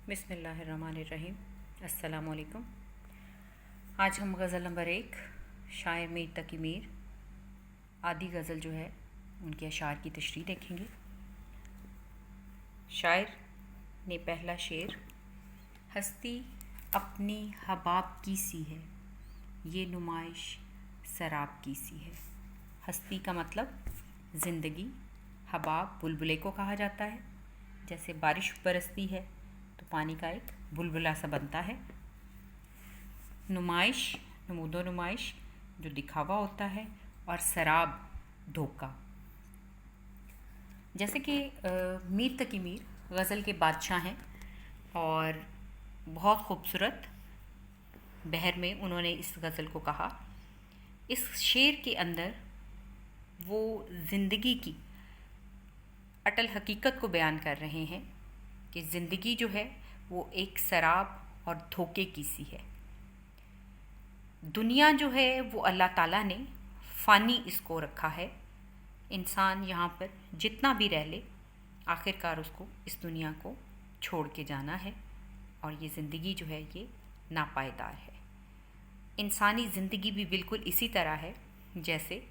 बिस्मिल्लाहिर्रहमानिर्रहीम। अस्सलाम वालेकुम। आज हम गज़ल नंबर 1 शायर मीर तकी मीर आदि गज़ल जो है उनके अशार की तशरीह देखेंगे। शायर ने पहला शेर, हस्ती अपनी हबाब की सी है, ये नुमाइश शराब की सी है। हस्ती का मतलब ज़िंदगी, हबाब बुलबुले को कहा जाता है। जैसे बारिश बरसती है तो पानी का एक बुलबुला सा बनता है। नुमाइश, नमूदो नुमाइश जो दिखावा होता है, और शराब धोखा। जैसे कि मीर तकी मीर गज़ल के बादशाह हैं और बहुत खूबसूरत बहर में उन्होंने इस गज़ल को कहा। इस शेर के अंदर वो ज़िंदगी की अटल हकीकत को बयान कर रहे हैं कि ज़िंदगी जो है वो एक शराब और धोखे की सी है। दुनिया जो है वो अल्लाह ताला ने फ़ानी इसको रखा है। इंसान यहाँ पर जितना भी रह ले, आखिरकार उसको इस दुनिया को छोड़ के जाना है, और ये ज़िंदगी जो है ये नापायदार है। इंसानी ज़िंदगी भी बिल्कुल इसी तरह है जैसे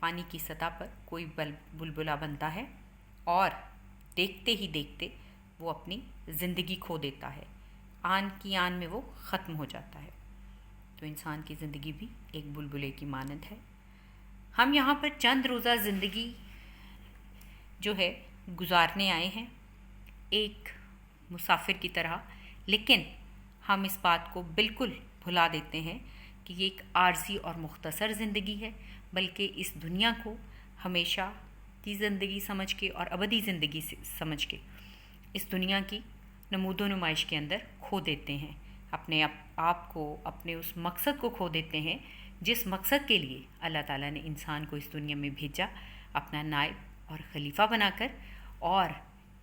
पानी की सतह पर कोई बुलबुला बनता है और देखते ही देखते वो अपनी ज़िंदगी खो देता है। आन की आन में वो ख़त्म हो जाता है। तो इंसान की ज़िंदगी भी एक बुलबुले की मानंद है। हम यहाँ पर चंद रोज़ा ज़िंदगी जो है गुजारने आए हैं, एक मुसाफिर की तरह, लेकिन हम इस बात को बिल्कुल भुला देते हैं कि ये एक आर्जी और मुख्तसर ज़िंदगी है, बल्कि इस दुनिया को हमेशा की ज़िंदगी समझ के और अबदी ज़िंदगी समझ के इस दुनिया की नमूदो नुमाइश के अंदर खो देते हैं। अपने आप को, अपने उस मकसद को खो देते हैं जिस मकसद के लिए अल्लाह ताला ने इंसान को इस दुनिया में भेजा, अपना नायब और खलीफा बनाकर, और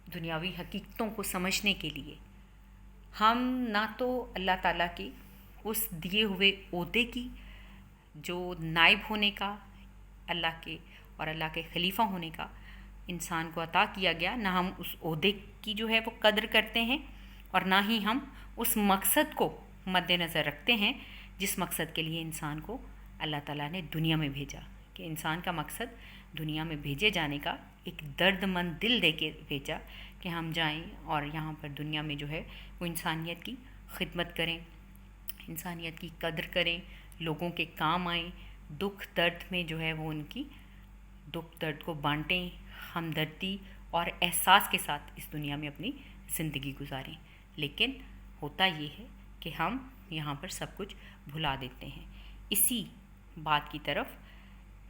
दुनियावी हकीकतों को समझने के लिए। हम ना तो अल्लाह ताला की उस दिए हुए ओहदे की, जो नायब होने का, अल्लाह के और अल्लाह के खलीफा होने का इंसान को अता किया गया, ना हम उस ओहदे की जो है वो कदर करते हैं, और ना ही हम उस मकसद को मद्देनज़र रखते हैं जिस मकसद के लिए इंसान को अल्लाह ताला ने दुनिया में भेजा। कि इंसान का मकसद दुनिया में भेजे जाने का एक दर्दमंद दिल दे के भेजा कि हम जाएं और यहाँ पर दुनिया में जो है वो इंसानियत की खिदमत करें, इंसानियत की कदर करें, लोगों के काम आएँ, दुख दर्द में जो है वो उनकी दुख दर्द को बांटें, हमदर्दी और एहसास के साथ इस दुनिया में अपनी ज़िंदगी गुजारें। लेकिन होता ये है कि हम यहाँ पर सब कुछ भुला देते हैं। इसी बात की तरफ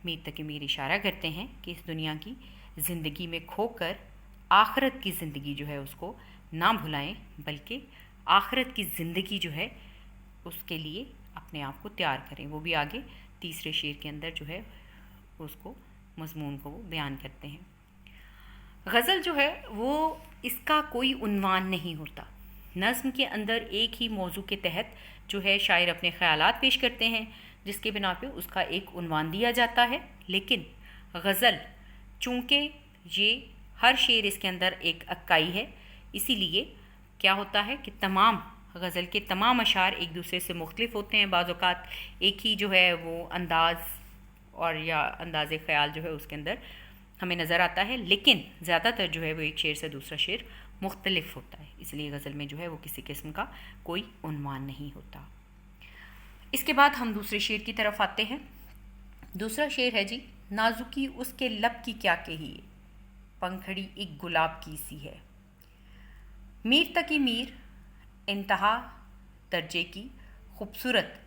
मीर तकी मीर इशारा करते हैं कि इस दुनिया की ज़िंदगी में खोकर आखिरत की ज़िंदगी जो है उसको ना भुलाएं, बल्कि आखिरत की ज़िंदगी जो है उसके लिए अपने आप को तैयार करें। वो भी आगे तीसरे शेर के अंदर जो है उसको मज़मून को वो बयान करते हैं। गज़ल जो है वो इसका कोई उन्वान नहीं होता। नज़्म के अंदर एक ही मौजू के तहत जो है शायर अपने ख़यालात पेश करते हैं, जिसके बिना पे उसका एक उन्वान दिया जाता है। लेकिन गज़ल चूँकि ये हर शेर इसके अंदर एक अक्काई है, इसीलिए क्या होता है कि तमाम गज़ल के तमाम अशार एक दूसरे से मुख्तलिफ होते हैं। बाज़ औक़ात एक ही जो है वो अंदाज़ और या अंदाज़ ख़याल जो है उसके अंदर हमें नज़र आता है, लेकिन ज़्यादातर जो है वो एक शेर से दूसरा शेर मुख्तलिफ होता है। इसलिए गज़ल में जो है वो किसी किस्म का कोई उन्वान नहीं होता। इसके बाद हम दूसरे शेर की तरफ आते हैं। दूसरा शेर है जी, नाजुकी उसके लब की क्या कहिए, पंखड़ी एक गुलाब की सी है। मीर तकी मीर इंतहा दर्जे की खूबसूरत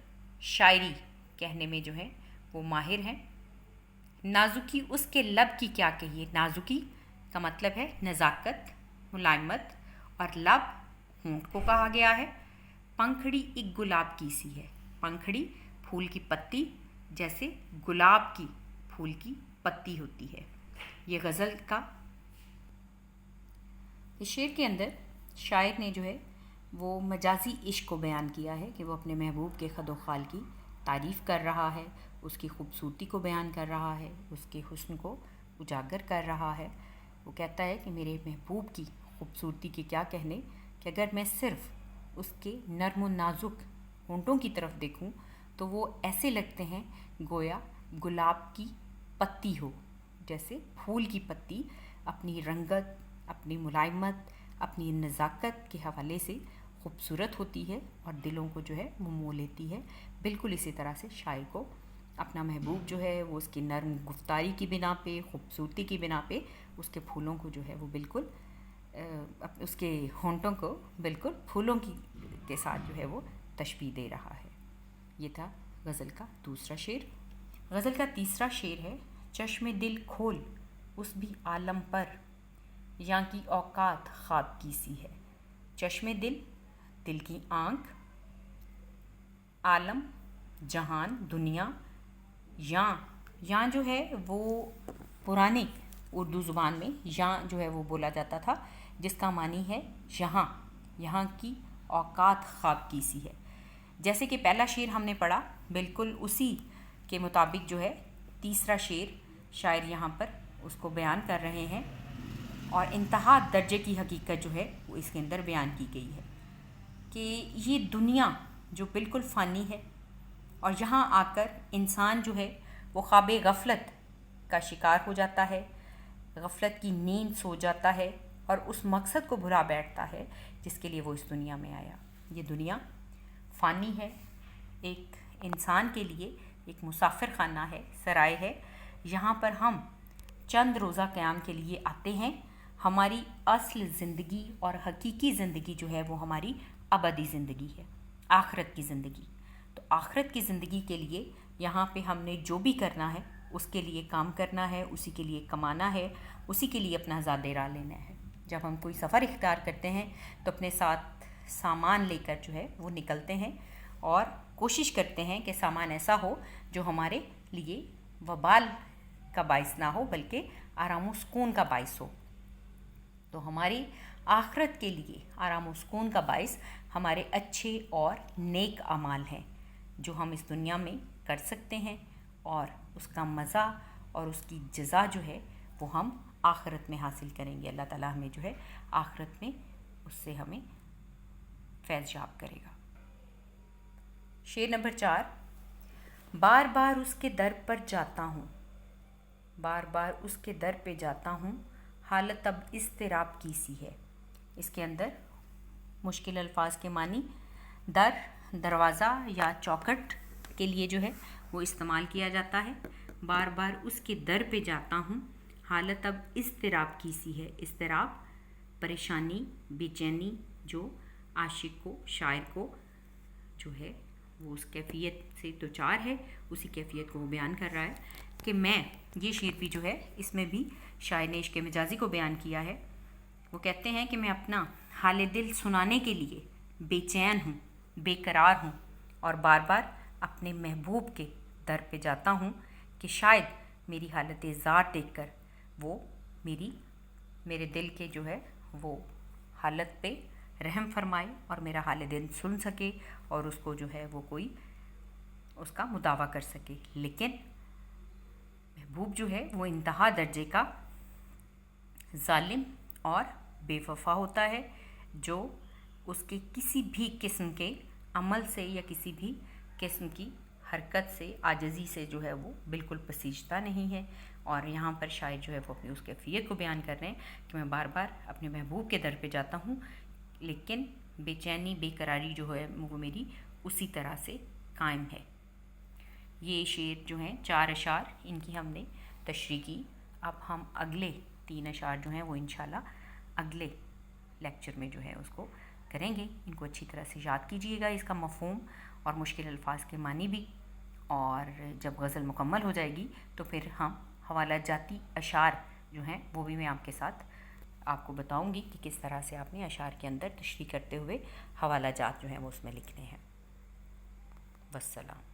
शायरी कहने में जो है वो माहिर हैं। नाजुकी उसके लब की क्या कहिए, नाजुकी का मतलब है नज़ाकत, मुलायमत, और लब होंठ को कहा गया है। पंखड़ी एक गुलाब की सी है, पंखड़ी फूल की पत्ती जैसे गुलाब की फूल की पत्ती होती है। ये गज़ल का इस शेर के अंदर शायर ने जो है वो मजाजी इश्क को बयान किया है कि वो अपने महबूब के खदो खाल की तारीफ़ कर रहा है, उसकी खूबसूरती को बयान कर रहा है, उसके हुस्न को उजागर कर रहा है। वो कहता है कि मेरे महबूब की खूबसूरती के क्या कहने, कि अगर मैं सिर्फ उसके नर्म और नाजुक होंठों की तरफ देखूं तो वो ऐसे लगते हैं गोया गुलाब की पत्ती हो, जैसे फूल की पत्ती अपनी रंगत, अपनी मुलायमत, अपनी नज़ाकत के हवाले से खूबसूरत होती है और दिलों को जो है वो मोह लेती है। बिल्कुल इसी तरह से शायर को अपना महबूब जो है वो उसकी नर्म गुफ्तारी की बिना पे, खूबसूरती की बिना पे उसके फूलों को जो है वो बिल्कुल उसके होंठों को बिल्कुल फूलों के साथ जो है वो तशबीह दे रहा है। ये था गज़ल का दूसरा शेर। गज़ल का तीसरा शेर है, चश्मे दिल खोल उस भी आलम पर, यहाँ की औकात ख्वाब की सी है। चश्मे दिल, दिल की आँख, आलम जहान दुनिया, यहाँ जो है वो पुराने उर्दू ज़ुबान में यहाँ जो है वो बोला जाता था, जिसका मानी है यहाँ की औकात ख्वाब की सी है। जैसे कि पहला शेर हमने पढ़ा, बिल्कुल उसी के मुताबिक जो है तीसरा शेर शायर यहाँ पर उसको बयान कर रहे हैं और इंतहा दर्जे की हकीकत जो है वो इसके अंदर बयान की गई है कि ये दुनिया जो बिल्कुल फ़ानी है और यहाँ आकर इंसान जो है वो ख्वाबे गफलत का शिकार हो जाता है, गफलत की नींद सो जाता है और उस मकसद को भुला बैठता है जिसके लिए वो इस दुनिया में आया। ये दुनिया फ़ानी है, एक इंसान के लिए एक मुसाफिर खाना है, सराय है। यहाँ पर हम चंद रोज़ा क़याम के लिए आते हैं। हमारी असल ज़िंदगी और हकीकी ज़िंदगी जो है वो हमारी अबदी ज़िंदगी है, आखिरत की ज़िंदगी। तो आखिरत की ज़िंदगी के लिए यहाँ पे हमने जो भी करना है उसके लिए काम करना है, उसी के लिए कमाना है, उसी के लिए अपना ज़ादेरा लेना है। जब हम कोई सफ़र इख्तियार करते हैं तो अपने साथ सामान लेकर जो है वो निकलते हैं और कोशिश करते हैं कि सामान ऐसा हो जो हमारे लिए वबाल का बाइस ना हो बल्कि आराम व सुकून का बाइस हो। तो हमारी आखिरत के लिए आराम व सुकून का बाइस हमारे अच्छे और नेक अमाल हैं जो हम इस दुनिया में कर सकते हैं और उसका मज़ा और उसकी जज़ा जो है वो हम आखिरत में हासिल करेंगे। अल्लाह ताला हमें जो है आखिरत में उससे हमें फैज़ याब करेगा। शेर नंबर 4, बार बार उसके दर पर जाता हूँ, बार बार उसके दर पे जाता हूँ, हालत अब इज़्तिराब की सी है। इसके अंदर मुश्किल अल्फाज के मानी दर, दरवाज़ा या चौखट के लिए जो है वो इस्तेमाल किया जाता है। बार बार उसके दर पे जाता हूँ, हालत अब इज़्तिराब की सी है। इज़्तिराब परेशानी, बेचैनी जो आशिक को, शायर को जो है वो उस कैफियत से दो चार है, उसी कैफियत को वो बयान कर रहा है कि मैं, ये शेर भी जो है इसमें भी शायर ने इश्क़ मजाजी को बयान किया है। वो कहते हैं कि मैं अपना हाल दिल सुनाने के लिए बेचैन हूँ, बेकरार हूँ और बार बार अपने महबूब के दर पे जाता हूँ कि शायद मेरी हालत ज़ात देखकर वो मेरे दिल के जो है वो हालत पे रहम फरमाए और मेरा हाल दिल सुन सके और उसको जो है वो कोई उसका मुदावा कर सके। लेकिन महबूब जो है वो इंतहा दर्जे का जालिम और बेवफा होता है जो उसके किसी भी किस्म के अमल से या किसी भी किस्म की हरकत से, आजज़ी से जो है वो बिल्कुल पसीजता नहीं है। और यहाँ पर शायर जो है वो अपनी उस कैफियत को बयान कर रहे हैं कि मैं बार बार अपने महबूब के दर पे जाता हूँ लेकिन बेचैनी, बेकरारी जो है वो मेरी उसी तरह से कायम है। ये शेर जो हैं 4 अशार, इनकी हमने तशरीह की। अब हम अगले 3 अशार जो हैं वो इंशाल्लाह अगले लेक्चर में जो है उसको करेंगे। इनको अच्छी तरह से याद कीजिएगा, इसका मफ़हूम और मुश्किल अल्फाज के मानी भी। और जब गज़ल मुकम्मल हो जाएगी तो फिर हम हवाला जाती अशार जो हैं वो भी मैं आपके साथ आपको बताऊंगी कि किस तरह से आपने अशार के अंदर तशरीह करते हुए हवाला जात जो हैं वो उसमें लिखने हैं। वस्सलाम।